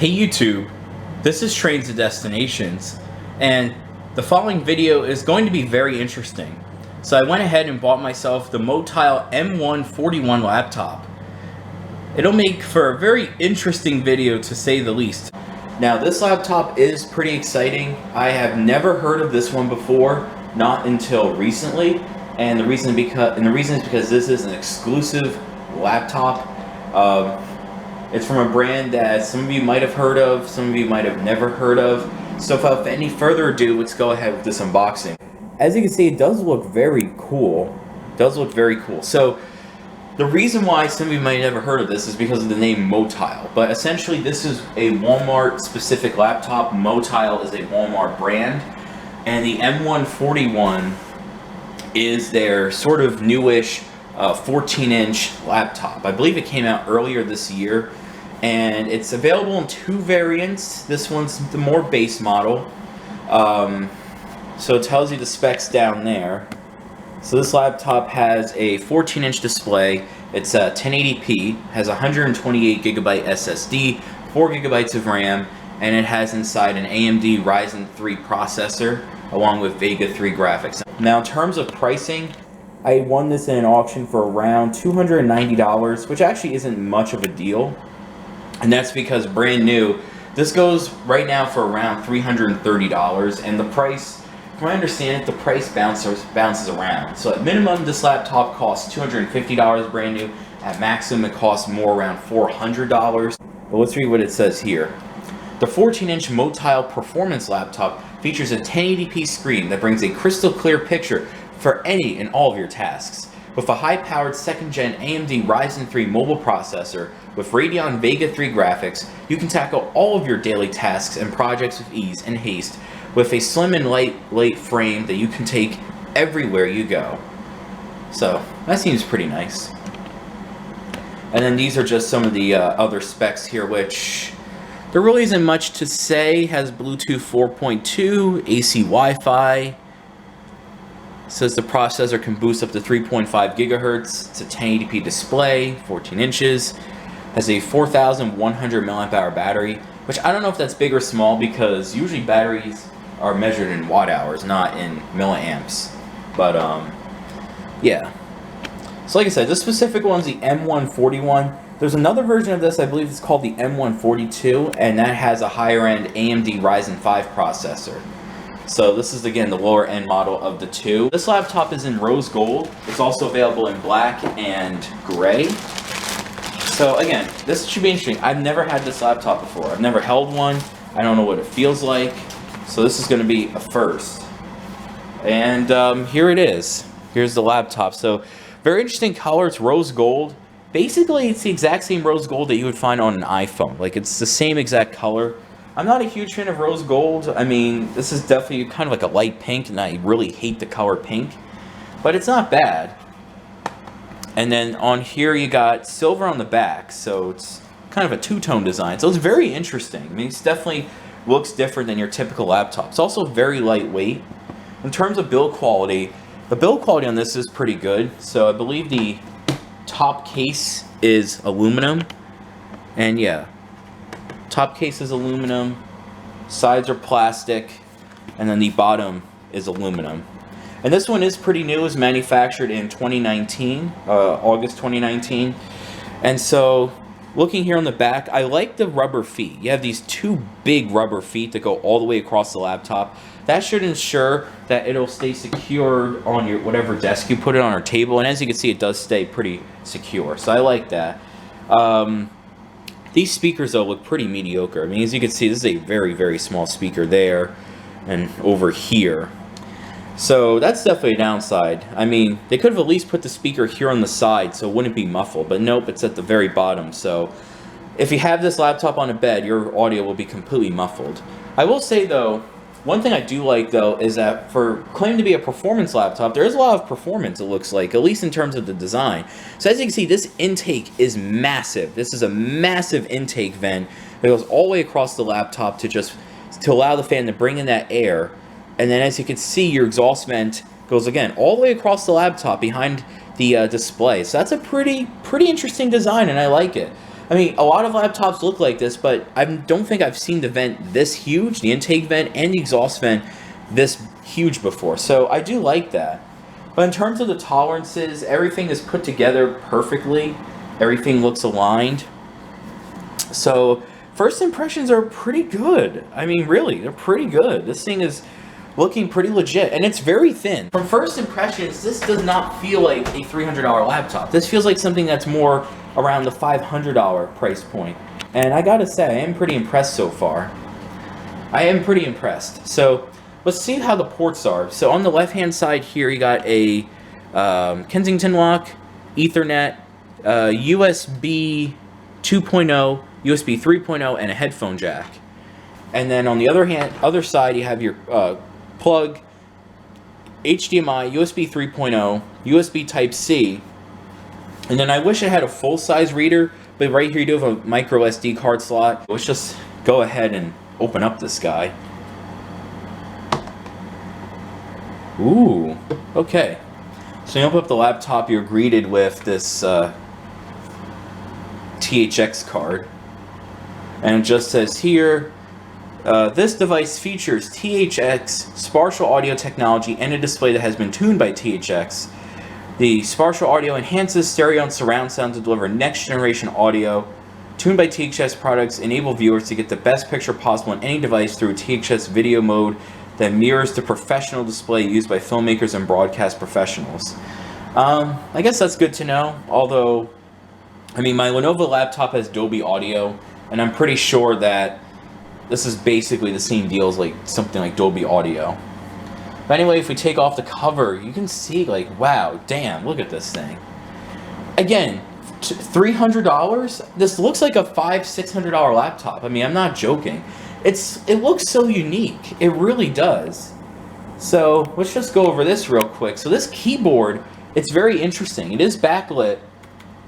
Hey YouTube, this is Trains to Destinations, and the following video is going to be very interesting. So I went ahead and bought myself the Motile M141 laptop. It'll make for a very interesting video to say the least. Now this laptop is pretty exciting. I have never heard of this one before, not until recently, and the reason is because this is an exclusive laptop. It's from a brand that some of you might have heard of, some of you might have never heard of. So without any further ado, let's go ahead with this unboxing. As you can see, it does look very cool. So the reason why some of you might have never heard of this is because of the name Motile. But essentially this is a Walmart specific laptop. Motile is a Walmart brand. And the M141 is their sort of newish 14-inch laptop. I believe it came out earlier this year. And it's available in two variants. This one's the more base model. So it tells you the specs down there. So this laptop has a 14-inch display. It's 1080p, has 128 gigabyte SSD, 4 gigabytes of RAM, and it has inside an AMD Ryzen 3 processor along with Vega 3 graphics. Now in terms of pricing, I won this in an auction for around $290, which actually isn't much of a deal. And that's because brand new, this goes right now for around $330, and the price, from what I understand it, the price bounces around. So at minimum, this laptop costs $250 brand new. At maximum, it costs more, around $400. But let's read what it says here. The 14-inch Motile Performance laptop features a 1080p screen that brings a crystal clear picture for any and all of your tasks. With a high-powered 2nd-gen AMD Ryzen 3 mobile processor with Radeon Vega 3 graphics, you can tackle all of your daily tasks and projects with ease and haste with a slim and light frame that you can take everywhere you go. So, that seems pretty nice. And then these are just some of the other specs here, which there really isn't much to say. Has Bluetooth 4.2, AC Wi-Fi. Says the processor can boost up to 3.5 gigahertz. It's a 1080p display, 14 inches. Has a 4,100 milliamp hour battery, which I don't know if that's big or small because usually batteries are measured in watt hours, not in milliamps. But yeah. So like I said, this specific one's the M141. There's another version of this, I believe it's called the M142, and that has a higher end AMD Ryzen 5 processor. So this is again the lower end model of the two. This laptop is in rose gold. It's also available in black and gray. So again, this should be interesting. I've never had this laptop before. I've never held one. I don't know what it feels like. So this is going to be a first. And here it is. Here's the laptop. So very interesting color. It's rose gold. Basically, it's the exact same rose gold that you would find on an iPhone. Like, it's the same exact color. I'm not a huge fan of rose gold. I mean, this is definitely kind of like a light pink, and I really hate the color pink. But it's not bad. And then on here you got silver on the back, so it's kind of a two-tone design. So it's very interesting. I mean, it definitely looks different than your typical laptop. It's also very lightweight. In terms of build quality, the build quality on this is pretty good. So I believe the top case is aluminum. And yeah. Top case is aluminum, sides are plastic, and then the bottom is aluminum. And this one is pretty new. It was manufactured in 2019, August 2019. And so, looking here on the back, I like the rubber feet. You have these two big rubber feet that go all the way across the laptop. That should ensure that it'll stay secured on your whatever desk you put it on, or table. And as you can see, it does stay pretty secure. So I like that. These speakers, though, look pretty mediocre. I mean, as you can see, this is a very, very small speaker there and over here. So that's definitely a downside. I mean, they could have at least put the speaker here on the side so it wouldn't be muffled. But nope, it's at the very bottom. So if you have this laptop on a bed, your audio will be completely muffled. I will say, though, one thing I do like, though, is that for claiming to be a performance laptop, there is a lot of performance, it looks like, at least in terms of the design. So as you can see, this intake is massive. This is a massive intake vent that goes all the way across the laptop to allow the fan to bring in that air. And then as you can see, your exhaust vent goes, again, all the way across the laptop behind the display. So that's a pretty interesting design, and I like it. I mean, a lot of laptops look like this, but I don't think I've seen the vent this huge, the intake vent and the exhaust vent this huge before. So I do like that. But in terms of the tolerances, everything is put together perfectly. Everything looks aligned. So first impressions are pretty good. I mean, really, they're pretty good. This thing is looking pretty legit, and it's very thin. From first impressions, this does not feel like a $300 laptop. This feels like something that's more around the $500 price point. And I gotta say, I am pretty impressed so far. I am pretty impressed. So let's see how the ports are. So on the left-hand side here, you got a Kensington lock, Ethernet, USB 2.0, USB 3.0, and a headphone jack. And then on the other side, you have your plug, HDMI, USB 3.0, USB Type-C, and then I wish I had a full-size reader, but right here you do have a micro SD card slot. Let's just go ahead and open up this guy. Ooh, okay. So you open up the laptop, you're greeted with this THX card, and it just says here, this device features THX spatial audio technology and a display that has been tuned by THX. The spatial audio enhances stereo and surround sound to deliver next generation audio. Tuned by THX products enable viewers to get the best picture possible on any device through THX video mode that mirrors the professional display used by filmmakers and broadcast professionals. I guess that's good to know, although, I mean, my Lenovo laptop has Dolby Audio, and I'm pretty sure that this is basically the same deal as like something like Dolby Audio. But anyway, if we take off the cover, you can see like, wow, damn, look at this thing. Again, $300? This looks like a $500-$600 laptop. I mean, I'm not joking. It looks so unique. It really does. So let's just go over this real quick. So this keyboard, it's very interesting. It is backlit.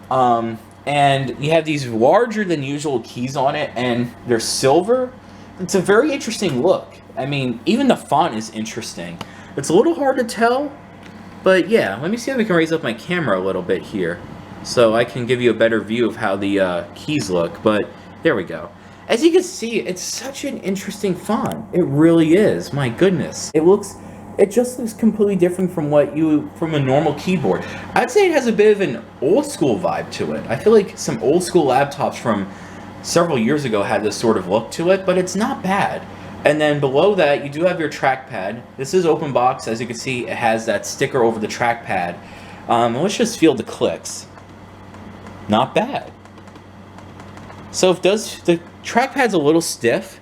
And you have these larger than usual keys on it, and they're silver. It's a very interesting look. I mean, even the font is interesting. It's a little hard to tell, but yeah, let me see if I can raise up my camera a little bit here so I can give you a better view of how the keys look, but there we go. As you can see, it's such an interesting font. It really is. My goodness. It just looks completely different from from a normal keyboard. I'd say it has a bit of an old school vibe to it. I feel like some old school laptops from several years ago had this sort of look to it, but it's not bad. And then below that, you do have your trackpad. This is open box. As you can see, it has that sticker over the trackpad. Let's just feel the clicks. Not bad. So the trackpad's a little stiff.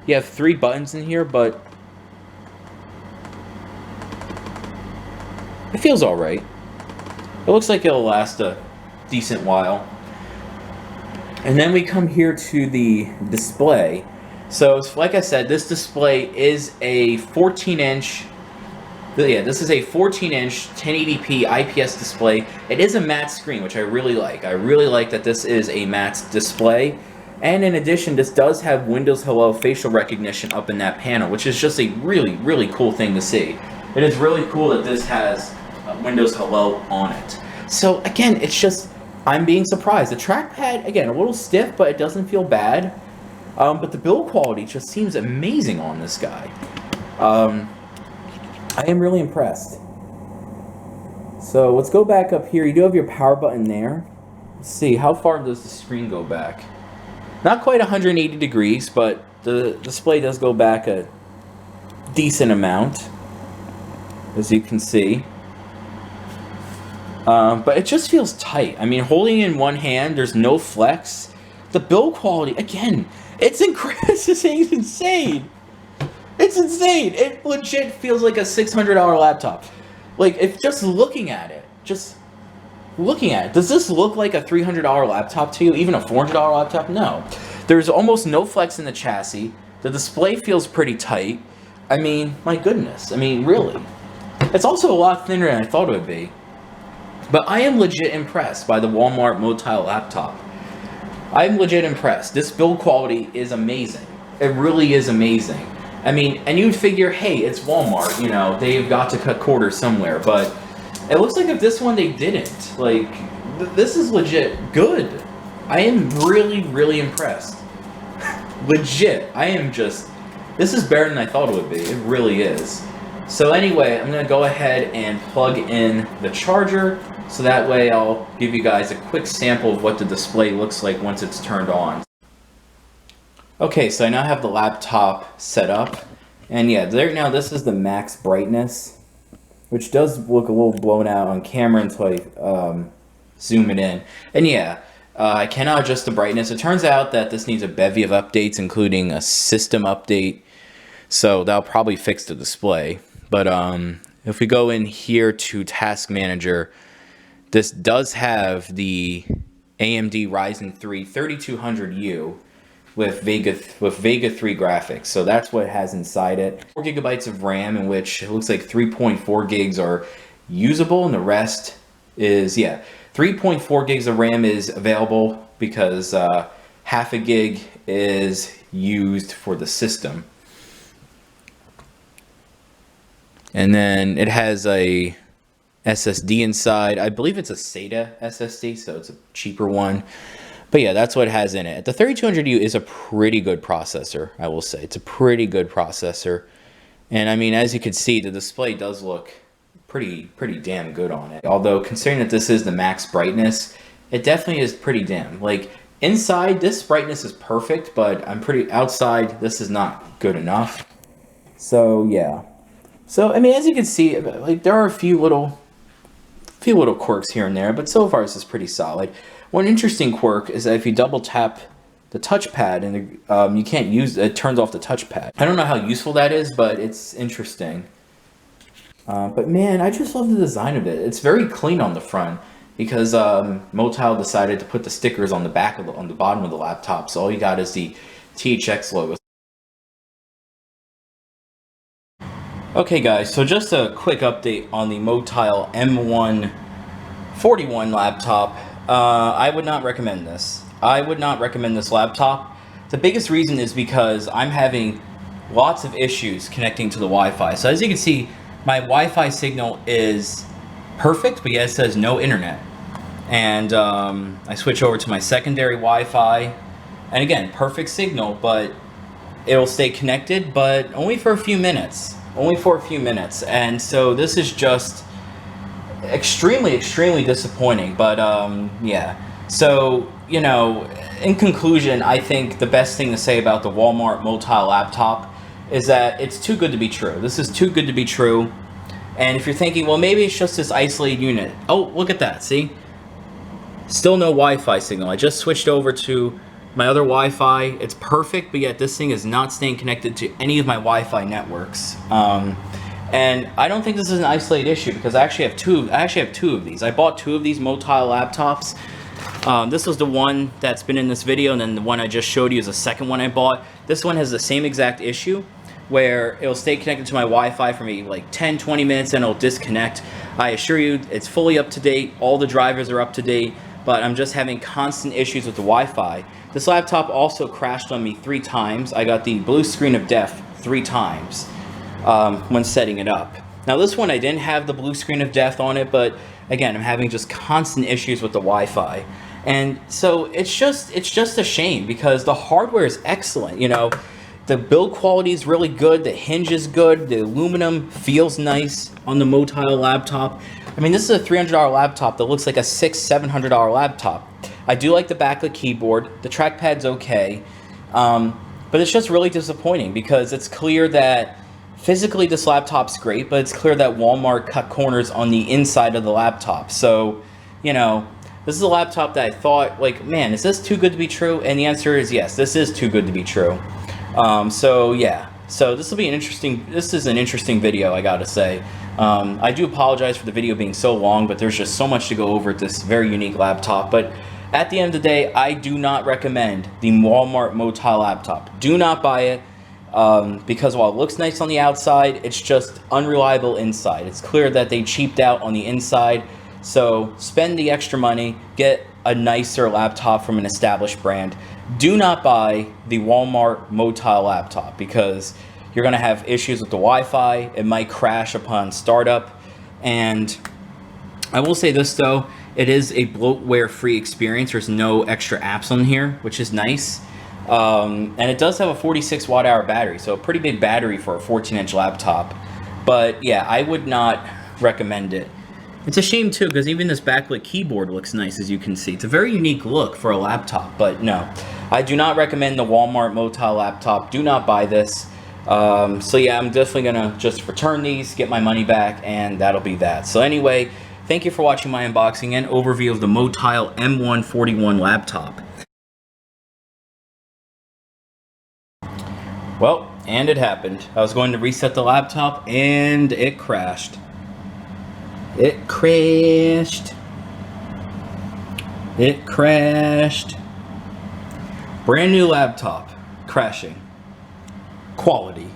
You have 3 buttons in here, but it feels alright. It looks like it'll last a decent while. And then we come here to the display. So, like I said, this display is a 14-inch. Yeah, this is a 14-inch 1080p IPS display. It is a matte screen, which I really like. I really like that this is a matte display. And in addition, this does have Windows Hello facial recognition up in that panel, which is just a really, really cool thing to see. It is really cool that this has Windows Hello on it. So again, it's just, I'm being surprised. The trackpad, again, a little stiff, but it doesn't feel bad. But the build quality just seems amazing on this guy. I am really impressed. So let's go back up here. You do have your power button there. Let's see, how far does the screen go back? Not quite 180 degrees, but the display does go back a decent amount, as you can see. But it just feels tight. I mean, holding it in one hand, there's no flex. The build quality, again, it's insane. It's insane. It legit feels like a $600 laptop. Like, if just looking at it, does this look like a $300 laptop to you? Even a $400 laptop? No. There's almost no flex in the chassis. The display feels pretty tight. I mean, my goodness. I mean, really. It's also a lot thinner than I thought it would be. But I am legit impressed by the Walmart Motile laptop. I'm legit impressed. This build quality is amazing. It really is amazing. I mean, and you'd figure, hey, it's Walmart, you know, they've got to cut corners somewhere, but it looks like if this one they didn't. Like, this is legit good. I am really, really impressed. Legit, I am just, this is better than I thought it would be. It really is. So anyway, I'm gonna go ahead and plug in the charger, so that way I'll give you guys a quick sample of what the display looks like once it's turned on. Okay, so I now have the laptop set up, and yeah, there now this is the max brightness, which does look a little blown out on camera until I zoom it in. And yeah, I cannot adjust the brightness. It turns out that this needs a bevy of updates, including a system update, so that'll probably fix the display. But if we go in here to Task Manager, this does have the AMD Ryzen 3 3200U with Vega 3 graphics. So that's what it has inside it. 4 gigabytes of RAM, in which it looks like 3.4 gigs are usable, and the rest is, yeah, 3.4 gigs of RAM is available because half a gig is used for the system. And then it has a SSD inside. I believe it's a SATA SSD, so it's a cheaper one. But yeah, that's what it has in it. The 3200U is a pretty good processor, I will say. It's a pretty good processor. And I mean, as you can see, the display does look pretty damn good on it. Although, considering that this is the max brightness, it definitely is pretty dim. Like, inside, this brightness is perfect, but outside, this is not good enough. So, yeah. So, I mean, as you can see, like, there are a few little quirks here and there, but so far this is pretty solid. One interesting quirk is that if you double tap the touchpad and you can't use it, turns off the touchpad. I don't know how useful that is, but it's interesting. But man, I just love the design of it. It's very clean on the front because Motile decided to put the stickers on the back of on the bottom of the laptop, so all you got is the THX logo. Okay guys, so just a quick update on the Motile M141 laptop. I would not recommend this. I would not recommend this laptop. The biggest reason is because I'm having lots of issues connecting to the Wi-Fi. So as you can see, my Wi-Fi signal is perfect, but yet it says no internet. And I switch over to my secondary Wi-Fi, and again, perfect signal, but it'll stay connected, but only for a few minutes. Only for a few minutes. And so this is just extremely disappointing. But yeah, so you know, in conclusion, I think the best thing to say about the Walmart Motile laptop is that it's too good to be true. This is too good to be true. And if you're thinking, well, maybe it's just this isolated unit. Oh, look at that, see? Still no Wi-Fi signal. I just switched over to my other Wi-Fi. It's perfect, but yet this thing is not staying connected to any of my Wi-Fi networks. And I don't think this is an isolated issue because I actually have two of these. I bought two of these Motile laptops. This was the one that's been in this video, and then the one I just showed you is the second one I bought. This one has the same exact issue where it'll stay connected to my Wi-Fi for maybe like 10-20 minutes and it'll disconnect. I assure you it's fully up to date. All the drivers are up to date, but I'm just having constant issues with the Wi-Fi. This laptop also crashed on me 3 times. I got the blue screen of death 3 times when setting it up. Now this one I didn't have the blue screen of death on it, but again, I'm having just constant issues with the Wi-Fi. And so it's just a shame because the hardware is excellent. You know, the build quality is really good, the hinge is good, the aluminum feels nice on the Motile laptop. I mean, this is a $300 laptop that looks like a $600-700 laptop. I do like the backlit keyboard. The trackpad's okay, but it's just really disappointing because it's clear that physically this laptop's great, but it's clear that Walmart cut corners on the inside of the laptop. So, you know, this is a laptop that I thought, like, man, is this too good to be true? And the answer is yes, this is too good to be true. So yeah, so this is an interesting video, I gotta say. I do apologize for the video being so long, but there's just so much to go over with this very unique laptop. But at the end of the day, I do not recommend the Walmart Motile laptop. Do not buy it because while it looks nice on the outside, it's just unreliable inside. It's clear that they cheaped out on the inside. So spend the extra money, get a nicer laptop from an established brand. Do not buy the Walmart Motile laptop because you're going to have issues with the Wi-Fi. It might crash upon startup. And I will say this though, It is a bloatware-free experience. There's no extra apps on here, which is nice. And it does have a 46 watt-hour battery, so a pretty big battery for a 14-inch laptop. But yeah, I would not recommend it. It's a shame too, because even this backlit keyboard looks nice, as you can see. It's a very unique look for a laptop, but no. I do not recommend the Walmart Motile laptop. Do not buy this. So yeah, I'm definitely gonna just return these, get my money back, and that'll be that. So anyway, thank you for watching my unboxing and overview of the Motile M141 laptop. Well, and it happened. I was going to reset the laptop and it crashed. It crashed. It crashed. Brand new laptop crashing. Quality.